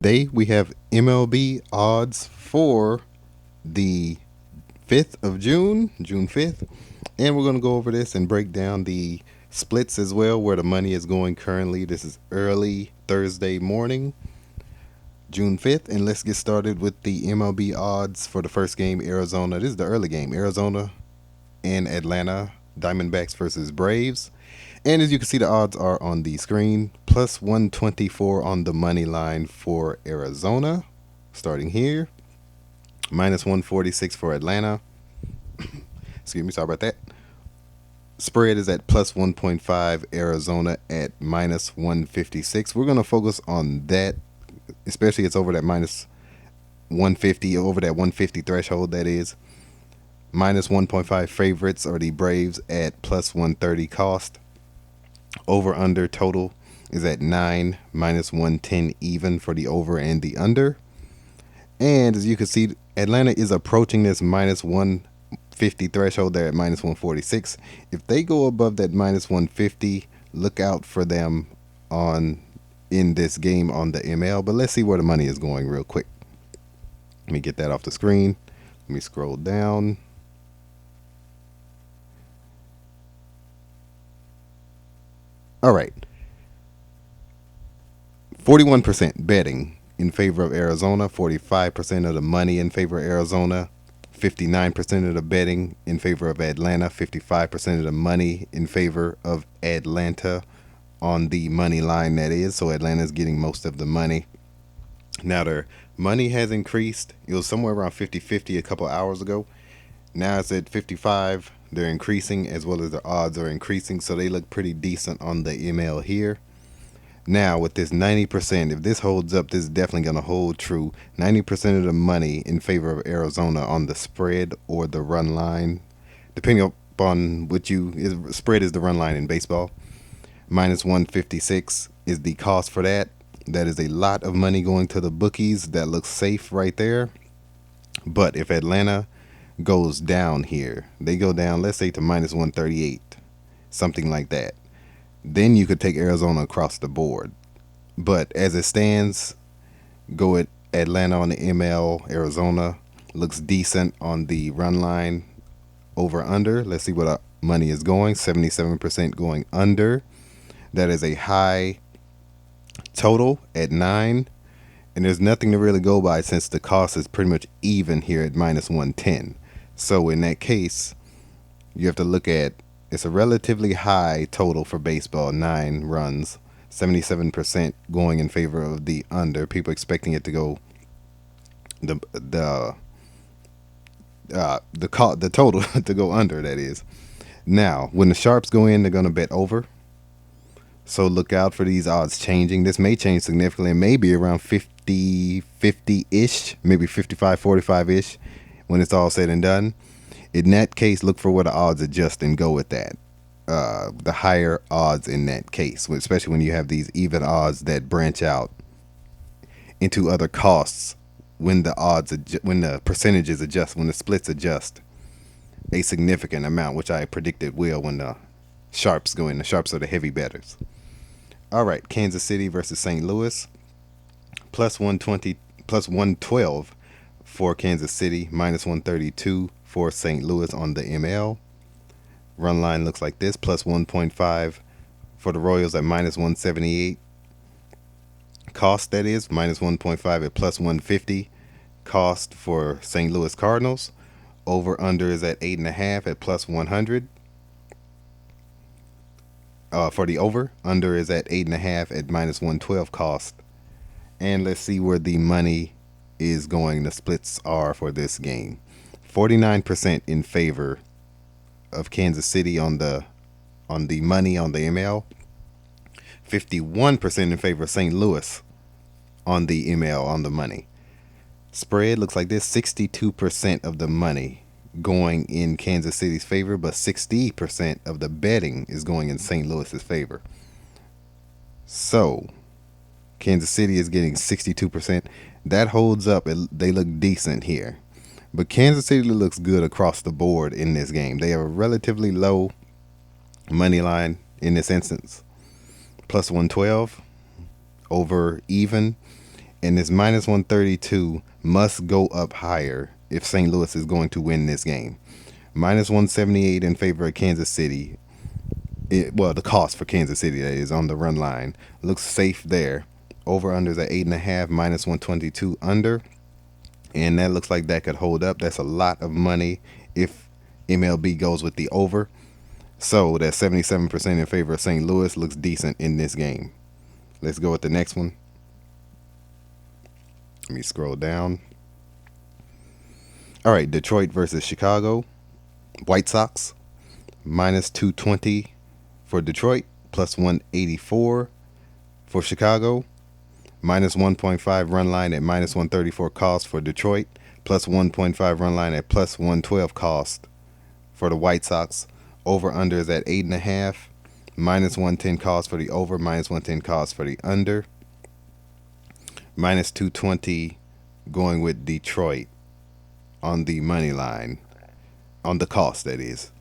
Today we have MLB odds for the 5th of June, June 5th, and we're going to go over this and break down the splits as well, where the money is going currently. This is early Thursday morning, June 5th, and let's get started with the MLB odds for the first game, Arizona. This is the early game, Arizona and Atlanta Diamondbacks versus Braves. And as you can see, the odds are on the screen. Plus 124 on the money line for Arizona, starting here. Minus 146 for Atlanta. Excuse me, sorry about that. Spread is at plus 1.5. Arizona at minus 156. We're going to focus on that, especially it's over that minus 150, over that 150 threshold, that is. Minus 1.5 favorites are the Braves at plus 130 cost. Over under total is at 9, minus 110 even for the over and the under. And as you can see, Atlanta is approaching this minus 150 threshold there at minus 146. If they go above that minus 150, look out for them in this game on the ML. But let's see where the money is going real quick. Let me get that off the screen. Let me scroll down. All right. 41% betting in favor of Arizona, 45% of the money in favor of Arizona, 59% of the betting in favor of Atlanta, 55% of the money in favor of Atlanta on the money line, that is. So Atlanta's getting most of the money. Now their money has increased. It was somewhere around 50-50 a couple hours ago. Now it's at 55. They're increasing, as well as their odds are increasing, so they look pretty decent on the ML here. Now with this 90%, if this holds up, this is definitely going to hold true. 90% of the money in favor of Arizona on the spread or the run line, depending upon spread is the run line in baseball. Minus 156 is the cost for that. That is a lot of money going to the bookies. That looks safe right there. But if Atlanta goes down here, they go down, let's say to minus 138, something like that, then you could take Arizona across the board. But as it stands, go at Atlanta on the ML. Arizona looks decent on the run line. Over under, let's see what our money is going. 77% going under. That is a high total at 9. And there's nothing to really go by since the cost is pretty much even here at minus 110. So in that case, you have to look at, it's a relatively high total for baseball, 9 runs, 77% going in favor of the under. People expecting it to go the total to go under, that is. Now, when the sharps go in, they're going to bet over. So look out for these odds changing. This may change significantly. It may be around 50-ish, maybe 55-45-ish when it's all said and done. In that case, look for where the odds adjust and go with that. The higher odds in that case, especially when you have these even odds that branch out into other costs when the percentages adjust, when the splits adjust a significant amount, which I predicted will when the sharps go in. The sharps are the heavy bettors. All right, Kansas City versus St. Louis. Plus 120, plus 112 for Kansas City, minus 132 for St. Louis on the ML. Run line looks like this. Plus 1.5 for the Royals at minus 178. Cost, that is, minus 1.5 at plus 150. Cost for St. Louis Cardinals. Over under is at 8.5 at plus 100. For the over, under is at 8.5 at minus 112 cost. And let's see where the money is going. The splits are for this game. 49% in favor of Kansas City on the money on the ML. 51% in favor of St. Louis on the ML on the money. Spread looks like this. 62% of the money going in Kansas City's favor, but 60% of the betting is going in St. Louis's favor. So Kansas City is getting 62%. That holds up. They look decent here. But Kansas City looks good across the board in this game. They have a relatively low money line in this instance. Plus 112 over even. And this minus 132 must go up higher if St. Louis is going to win this game. Minus 178 in favor of Kansas City. Well, the cost for Kansas City, that is, on the run line. Looks safe there. Over unders at 8.5, minus 122 under. And that looks like that could hold up. That's a lot of money if MLB goes with the over. So that 77% in favor of St. Louis looks decent in this game. Let's go with the next one. Let me scroll down. All right, Detroit versus Chicago. White Sox, minus 220 for Detroit, plus 184 for Chicago. Minus 1.5 run line at minus 134 cost for Detroit, plus 1.5 run line at plus 112 cost for the White Sox. Over under is at 8.5. Minus 110 cost for the over, minus 110 cost for the under. Minus 220 going with Detroit on the money line. On the cost, that is.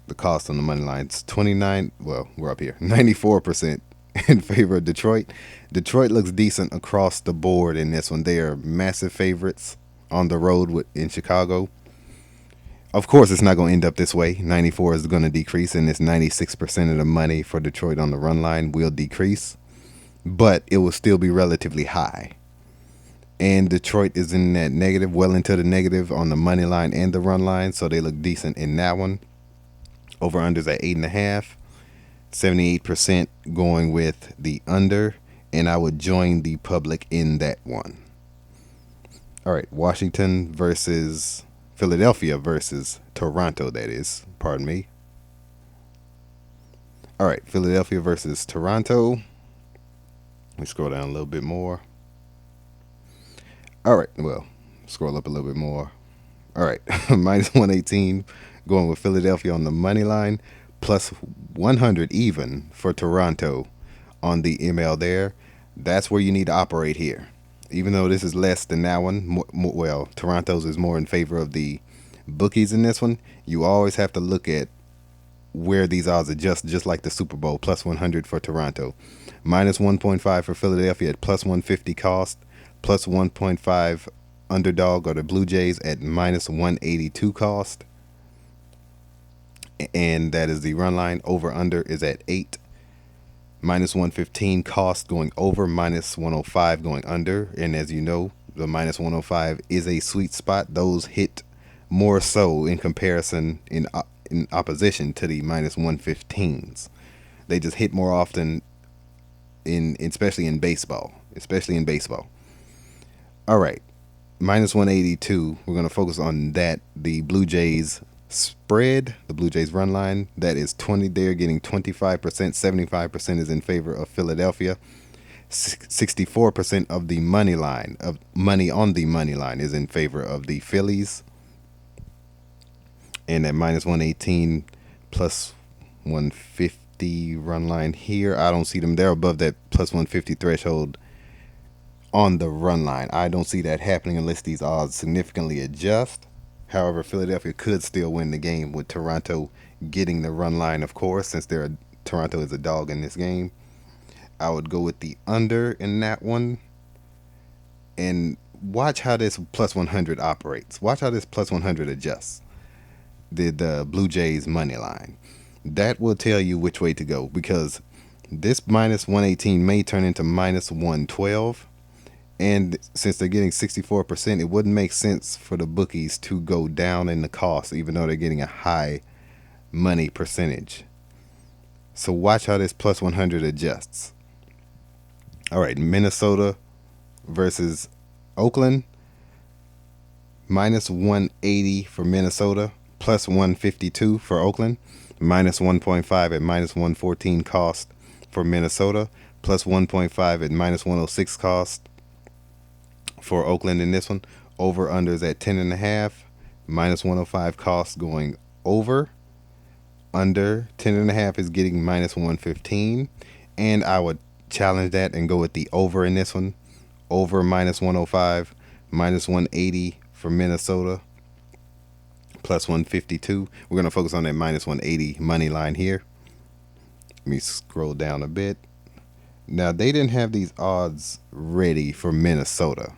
The cost on the money line is 29. Well, we're up here. 94% in favor of Detroit. Detroit looks decent across the board in this one. They are massive favorites on the road in Chicago. Of course, it's not going to end up this way. 94 is going to decrease, and this 96% of the money for Detroit on the run line will decrease. But it will still be relatively high. And Detroit is in that negative, well into the negative on the money line and the run line, so they look decent in that one. Over unders at 8.5. 78% going with the under, and I would join the public in that one. All right, Washington versus Philadelphia versus Toronto, that is. Pardon me. All right, Philadelphia versus Toronto. Let me scroll down a little bit more. All right, well, scroll up a little bit more. All right, minus 118 going with Philadelphia on the money line, plus 100 even for Toronto on the ML there. That's where you need to operate here. Even though this is less than that one, well, Toronto's is more in favor of the bookies in this one. You always have to look at where these odds adjust, just like the Super Bowl, plus 100 for Toronto. Minus 1.5 for Philadelphia at plus 150 cost. Plus 1.5 underdog or the Blue Jays at minus 182 cost. And that is the run line. Over under is at 8. Minus 115 cost going over, minus 105 going under. And as you know, the minus 105 is a sweet spot. Those hit more so in comparison, in opposition to the minus 115s. They just hit more often, especially in baseball. All right, minus 182. We're going to focus on that. The Blue Jays spread, the Blue Jays run line, that is 20. They're getting 25%. 75% is in favor of Philadelphia. 64% of the money line, of money on the money line, is in favor of the Phillies. And at minus 118 plus 150 run line here, I don't see them. They're above that plus 150 threshold on the run line. I don't see that happening unless these odds significantly adjust. However, Philadelphia could still win the game with Toronto getting the run line, of course, since Toronto is a dog in this game. I would go with the under in that one. And watch how this plus 100 operates. Watch how this plus 100 adjusts. The Blue Jays money line. That will tell you which way to go, because this minus 118 may turn into minus 112. And since they're getting 64%, it wouldn't make sense for the bookies to go down in the cost, even though they're getting a high money percentage. So watch how this plus 100 adjusts. All right, Minnesota versus Oakland. Minus 180 for Minnesota, plus 152 for Oakland. Minus 1.5 at minus 114 cost for Minnesota, plus 1.5 at minus 106 cost for Oakland in this one. Over unders at 10.5. Minus 105 cost going over. Under 10.5 is getting minus 115. And I would challenge that and go with the over in this one. Over minus 105. Minus 180 for Minnesota. Plus 152. We're going to focus on that minus 180 money line here. Let me scroll down a bit. Now, they didn't have these odds ready for Minnesota.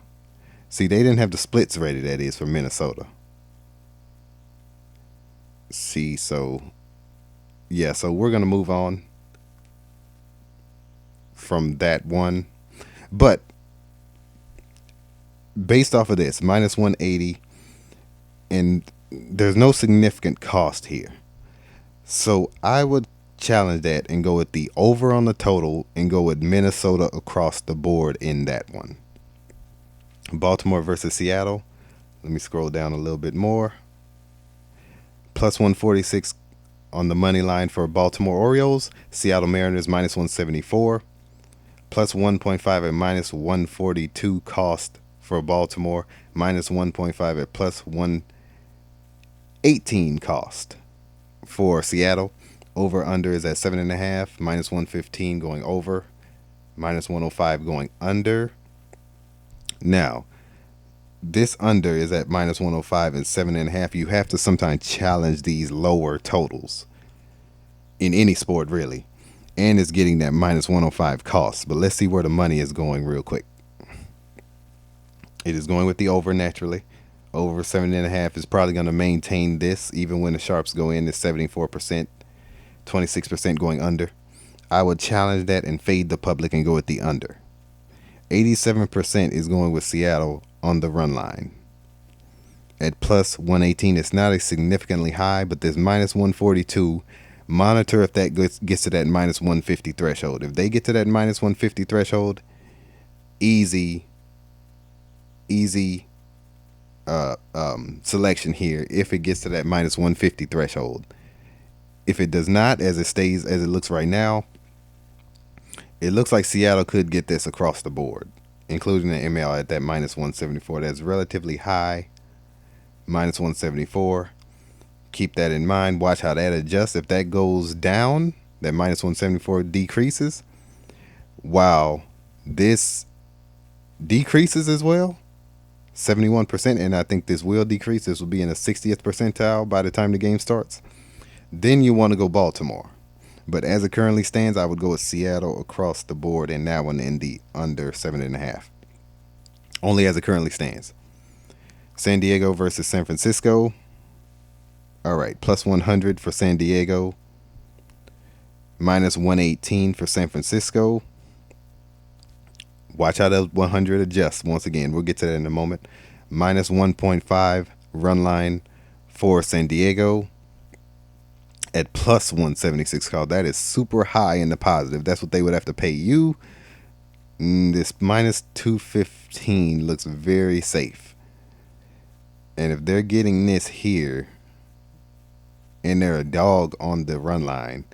See, they didn't have the splits ready, that is, for Minnesota. See, so, yeah, so we're going to move on from that one. But based off of this, minus 180, and there's no significant cost here. So I would challenge that and go with the over on the total and go with Minnesota across the board in that one. Baltimore versus Seattle. Let me scroll down a little bit more. Plus 146 on the money line for Baltimore Orioles. Seattle Mariners minus 174. Plus 1.5 at minus 142 cost for Baltimore. Minus 1.5 at plus 118 cost for Seattle. Over under is at 7.5. Minus 115 going over. Minus 105 going under. Now, this under is at minus 105 and 7.5. You have to sometimes challenge these lower totals in any sport, really. And it's getting that minus 105 cost. But let's see where the money is going real quick. It is going with the over naturally. Over 7.5 is probably going to maintain this even when the sharps go in. It's 74%, 26% going under. I would challenge that and fade the public and go with the under. 87% is going with Seattle on the run line. At plus 118, it's not a significantly high, but there's minus 142. Monitor if that gets to that minus 150 threshold. If they get to that minus 150 threshold, easy selection here if it gets to that minus 150 threshold. If it does not, as it stays as it looks right now, it looks like Seattle could get this across the board, including the ML at that minus 174. That's relatively high. Minus 174. Keep that in mind. Watch how that adjusts. If that goes down, that minus 174 decreases. Wow, this decreases as well. 71%, and I think this will decrease. This will be in the 60th percentile by the time the game starts. Then you want to go Baltimore. But as it currently stands, I would go with Seattle across the board and that one in the under 7.5. Only as it currently stands. San Diego versus San Francisco. All right, plus 100 for San Diego. Minus 118 for San Francisco. Watch how those 100 adjusts. Once again, we'll get to that in a moment. Minus 1.5 run line for San Diego. At plus 176 call. That is super high in the positive. That's what they would have to pay you. This minus 215 looks very safe. And if they're getting this here and they're a dog on the run line,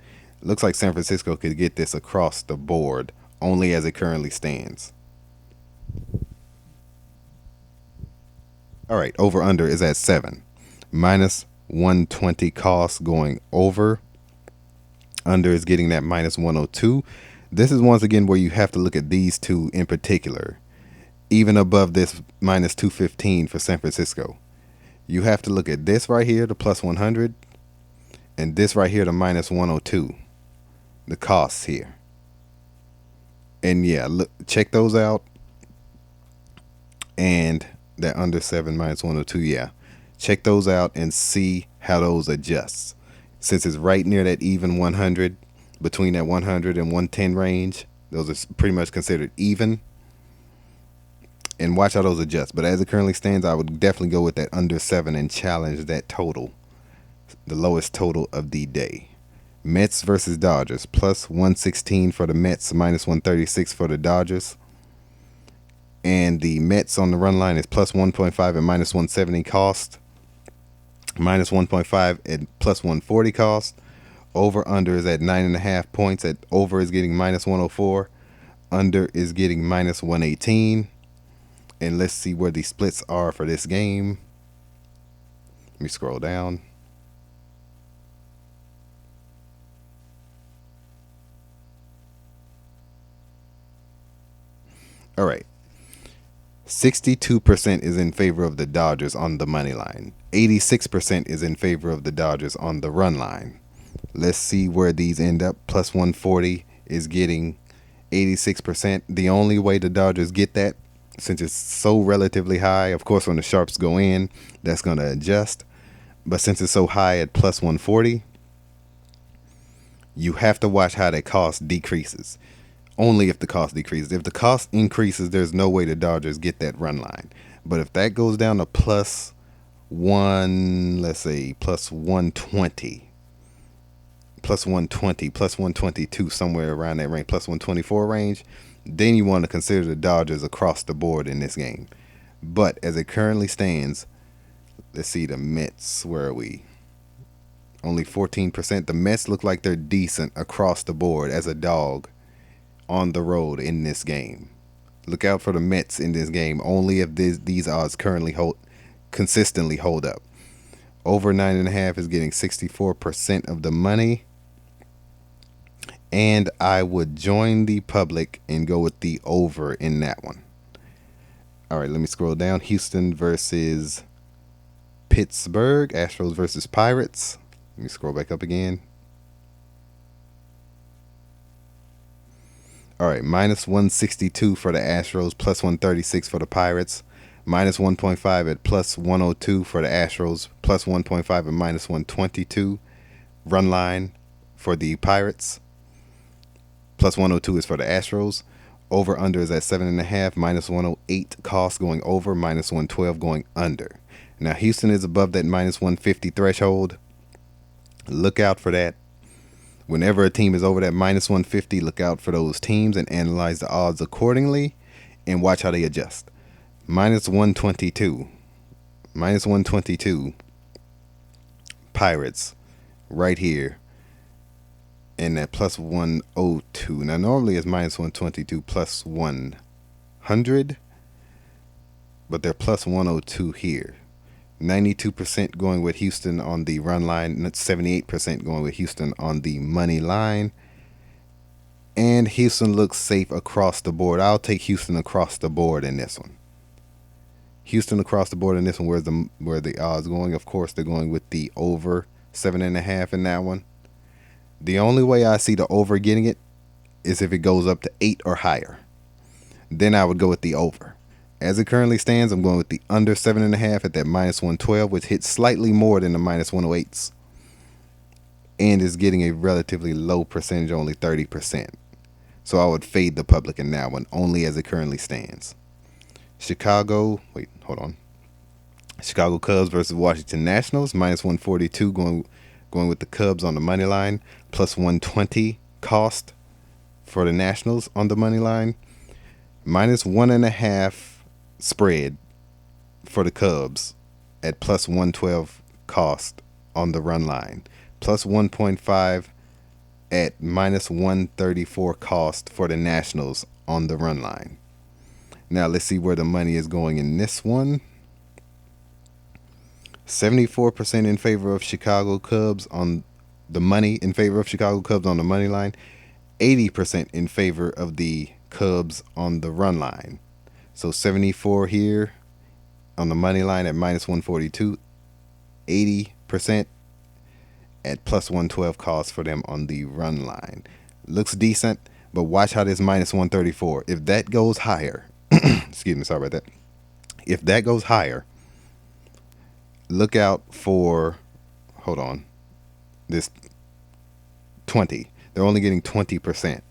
it looks like San Francisco could get this across the board only as it currently stands. All right, over under is at 7. Minus 120 cost going over. Under is getting that minus 102. This is once again where you have to look at these two in particular. Even above this minus 215 for San Francisco. You have to look at this right here, the plus 100, and this right here, the minus 102. The costs here. And yeah, look, check those out. And that under 7 minus 102, yeah. Check those out and see how those adjust. Since it's right near that even 100, between that 100 and 110 range, those are pretty much considered even. And watch how those adjust. But as it currently stands, I would definitely go with that under 7 and challenge that total, the lowest total of the day. Mets versus Dodgers, plus 116 for the Mets, minus 136 for the Dodgers. And the Mets on the run line is plus 1.5 and minus 170 cost. Minus 1.5 at plus 140 cost. Over under is at 9.5 points. At over is getting minus 104. Under is getting minus 118. And let's see where the splits are for this game. Let me scroll down. All right. 62% is in favor of the Dodgers on the money line. 86% is in favor of the Dodgers on the run line. Let's see where these end up. Plus 140 is getting 86%. The only way the Dodgers get that, since it's so relatively high, of course, when the sharps go in, that's going to adjust. But since it's so high at plus 140, you have to watch how that cost decreases. Only if the cost decreases. If the cost increases, there's no way the Dodgers get that run line. But if that goes down to plus let's say plus 120, plus 120, plus 122, somewhere around that range, plus 124 range, then you want to consider the Dodgers across the board in this game. But as it currently stands, let's see the Mets. Where are we? Only 14%. The Mets look like they're decent across the board as a dog on the road in this game. Look out for the Mets in this game only if these odds consistently hold up. Over 9.5 is getting 64% of the money. And I would join the public and go with the over in that one. All right, let me scroll down. Houston versus Pittsburgh. Astros versus Pirates. Let me scroll back up again. All right, minus 162 for the Astros, plus 136 for the Pirates. Minus 1.5 at plus 102 for the Astros, plus 1.5 at minus 122. Run line for the Pirates. Plus 102 is for the Astros. Over under is at 7.5. Minus 108 cost going over. Minus 112 going under. Now Houston is above that minus 150 threshold. Look out for that. Whenever a team is over that minus 150, look out for those teams and analyze the odds accordingly and watch how they adjust. Minus 122. Minus 122. Pirates right here. And that plus 102. Now, normally it's minus 122 plus 100. But they're plus 102 here. 92% going with Houston on the run line. 78% going with Houston on the money line. And Houston looks safe across the board. I'll take Houston across the board in this one. Houston across the board in this one. Where the odds going? Of course, they're going with the over 7.5 in that one. The only way I see the over getting it is if it goes up to 8 or higher. Then I would go with the over. As it currently stands, I'm going with the under 7.5 at that minus 112, which hits slightly more than the minus 108s. And is getting a relatively low percentage, only 30%. So I would fade the public in that one, only as it currently stands. Chicago Cubs versus Washington Nationals, minus 142 going with the Cubs on the money line, plus 120 cost for the Nationals on the money line, minus 1.5 spread for the Cubs at plus 112 cost on the run line, plus 1.5 at minus 134 cost for the Nationals on the run line. Now let's see where the money is going in this one. 74% in favor of Chicago Cubs on the money, in favor of Chicago Cubs on the money line. 80% in favor of the Cubs on the run line. So 74 here on the money line at minus 142. 80% at plus 112 cost for them on the run line. Looks decent, but watch how this minus 134. If that goes higher, excuse me, sorry about that. If that goes higher, look out for, this 20. They're only getting 20%.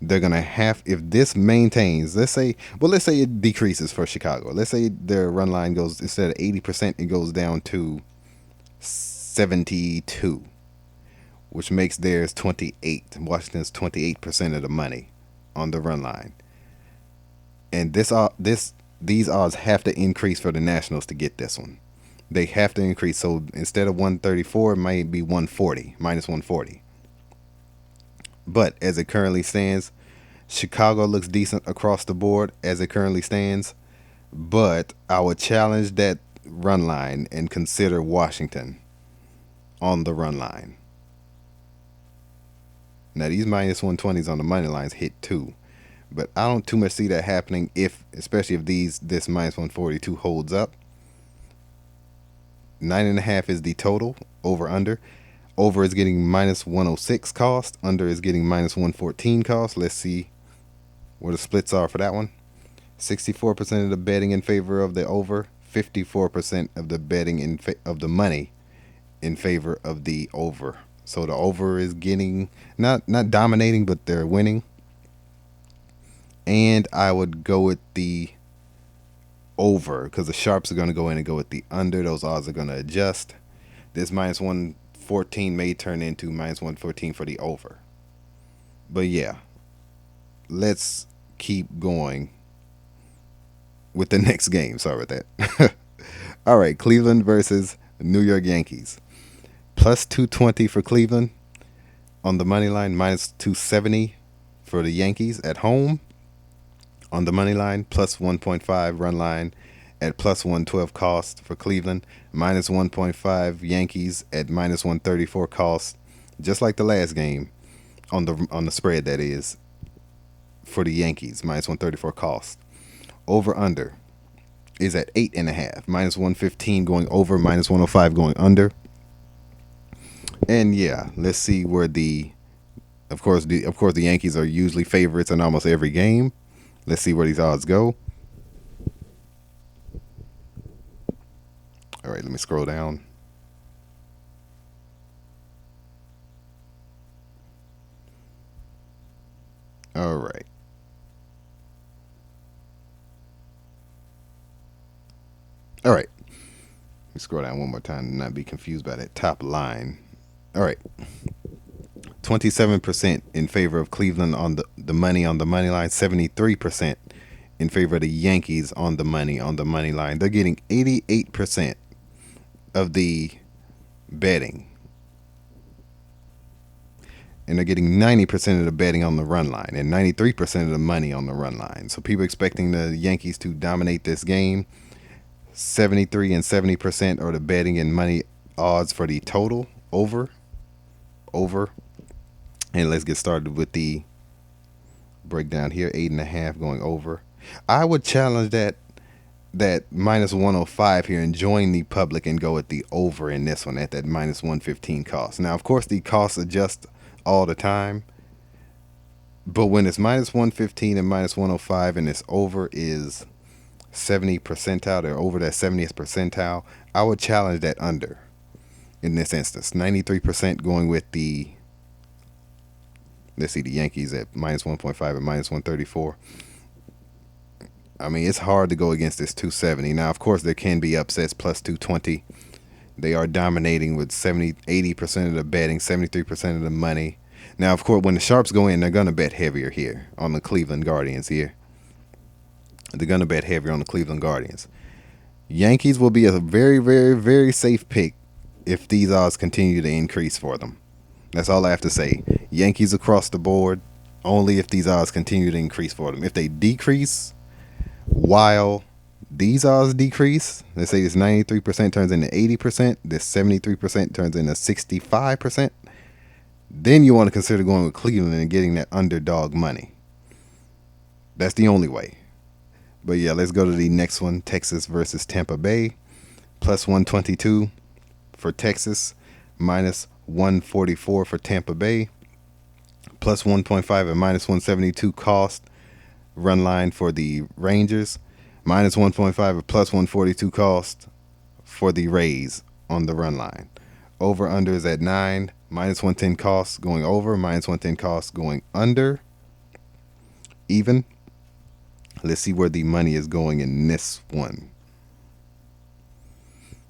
They're going to have, if this maintains, let's say it decreases for Chicago. Let's say their run line goes, instead of 80%, it goes down to 72, which makes theirs 28. Washington's 28% of the money on the run line. And these odds have to increase for the Nationals to get this one. They have to increase. So instead of 134, it might be 140, minus 140. But as it currently stands, Chicago looks decent across the board as it currently stands. But I would challenge that run line and consider Washington on the run line. Now these minus 120s on the money lines hit too. But I don't too much see that happening, especially if this minus 142 holds up. 9.5 is the total over under. Over is getting minus 106 cost. Under is getting minus 114 cost. Let's see where the splits are for that one. 64% of the betting in favor of the over. 54% of the betting of the money in favor of the over. So the over is getting not dominating, but they're winning. And I would go with the over because the sharps are going to go in and go with the under. Those odds are going to adjust. This minus 114 may turn into minus 114 for the over. But yeah, let's keep going with the next game. Sorry about that. All right, Cleveland versus New York Yankees. Plus 220 for Cleveland on the money line, minus 270 for the Yankees at home. On the money line, plus 1.5 run line at plus 112 cost for Cleveland, minus 1.5 Yankees at minus 134 cost, just like the last game on the spread, that is, for the Yankees, minus 134 cost. Over under is at 8.5, minus 115 going over, minus 105 going under. And yeah, let's see where of course the Yankees are usually favorites in almost every game. Let's see where these odds go. All right, let me scroll down. All right. All right. Let me scroll down one more time to not be confused by that top line. All right. 27% in favor of Cleveland on the money on the money line, 73% in favor of the Yankees on the money line. They're getting 88% of the betting. And they're getting 90% of the betting on the run line and 93% of the money on the run line. So people expecting the Yankees to dominate this game. 73 and 70% are the betting and money odds for the total over. And let's get started with the breakdown here. 8.5 going over. I would challenge that minus 105 here and join the public and go at the over in this one at that minus 115 cost. Now, of course, the costs adjust all the time, but when it's minus 115 and minus 105 and this over is 70 percentile, they're over that 70th percentile, I would challenge that under in this instance. 93% going with the, let's see, the Yankees at minus 1.5 and minus 134. I mean, it's hard to go against this 270. Now, of course, there can be upsets plus 220. They are dominating with 80% of the betting, 73% of the money. Now, of course, when the sharps go in, they're going to bet heavier here on the Cleveland Guardians here. They're going to bet heavier on the Cleveland Guardians. Yankees will be a very, very, very safe pick if these odds continue to increase for them. That's all I have to say. Yankees across the board, only if these odds continue to increase for them. If they decrease while these odds decrease, let's say this 93% turns into 80%, this 73% turns into 65%, then you want to consider going with Cleveland and getting that underdog money. That's the only way. But yeah, let's go to the next one. Texas versus Tampa Bay. Plus 122 for Texas. Minus 144 for Tampa Bay. Plus 1.5 and minus 172 cost. Run line for the Rangers. Minus 1.5 and plus 142 cost for the Rays on the run line. Over under is at 9. Minus 110 cost going over. Minus 110 cost going under. Even. Let's see where the money is going in this one.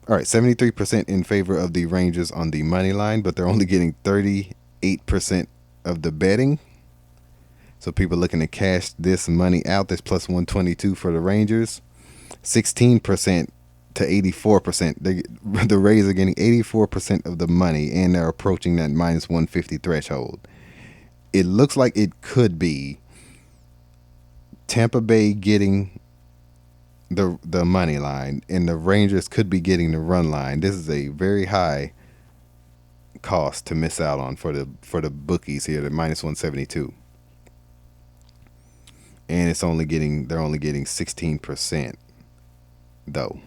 All right, 73% in favor of the Rangers on the money line, but they're only getting 38% of the betting. So people looking to cash this money out. This plus 122 for the Rangers. 16% to 84%. The Rays are getting 84% of the money, and they're approaching that minus 150 threshold. It looks like it could be Tampa Bay getting the money line, and the Rangers could be getting the run line. This is a very high cost to miss out on for the bookies here, the minus 172. And they're only getting 16% though.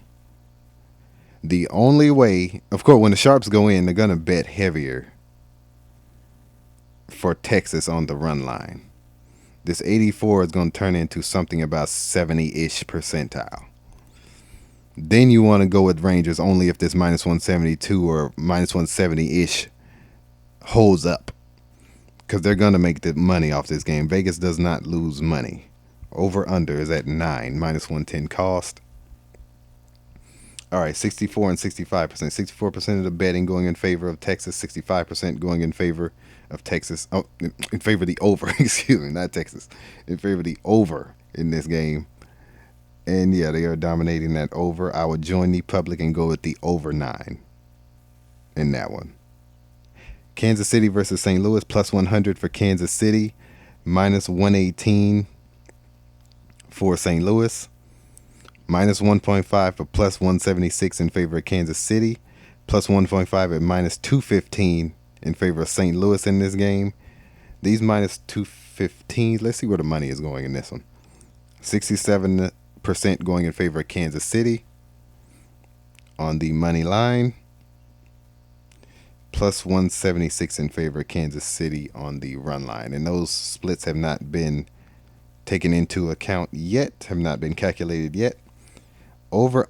The only way, of course, when the sharps go in, they're gonna bet heavier for Texas on the run line. This 84 is going to turn into something about 70-ish percentile. Then you want to go with Rangers only if this minus 172 or minus 170-ish holds up, because they're going to make the money off this game. Vegas does not lose money. Over under is at 9, minus 110 cost. All right, 64 and 65%. 64% of the betting going in favor of Texas, 65% going in favor of Texas. Oh, in favor of the over, excuse me, not Texas. In favor of the over in this game. And yeah, they are dominating that over. I would join the public and go with the over 9 in that one. Kansas City versus St. Louis, plus 100 for Kansas City, minus 118 for St. Louis. Minus 1.5 for plus 176 in favor of Kansas City. Plus 1.5 at minus 215 in favor of St. Louis in this game. These minus 215s, let's see where the money is going in this one. 67% going in favor of Kansas City on the money line. Plus 176 in favor of Kansas City on the run line. And those splits have not been taken into account yet, have not been calculated yet. Over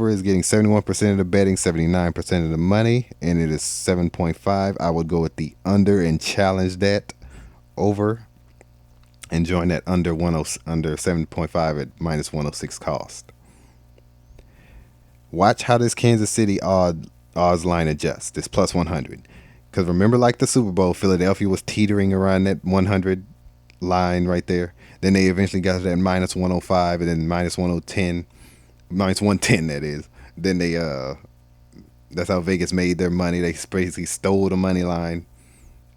is getting 71% of the betting, 79% of the money, and it is 7.5. I would go with the under and challenge that over and join that under 7.5 at minus 106 cost. Watch how this Kansas City odds line adjusts. This plus 100. Because remember, like the Super Bowl, Philadelphia was teetering around that 100 line right there. Then they eventually got to that minus 105 and then minus 110. Minus 110, that is. Then they that's how Vegas made their money. They basically stole the money line,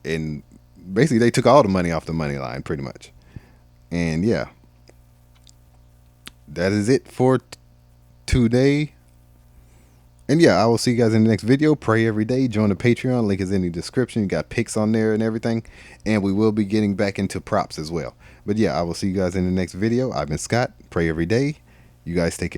and basically they took all the money off the money line pretty much. And yeah, that is it for today. And yeah, I will see you guys in the next video. Pray every day. Join the Patreon. Link is in the description. You got picks on there and everything. And we will be getting back into props as well. But yeah, I will see you guys in the next video. I've been Scott. Pray every day. You guys take care.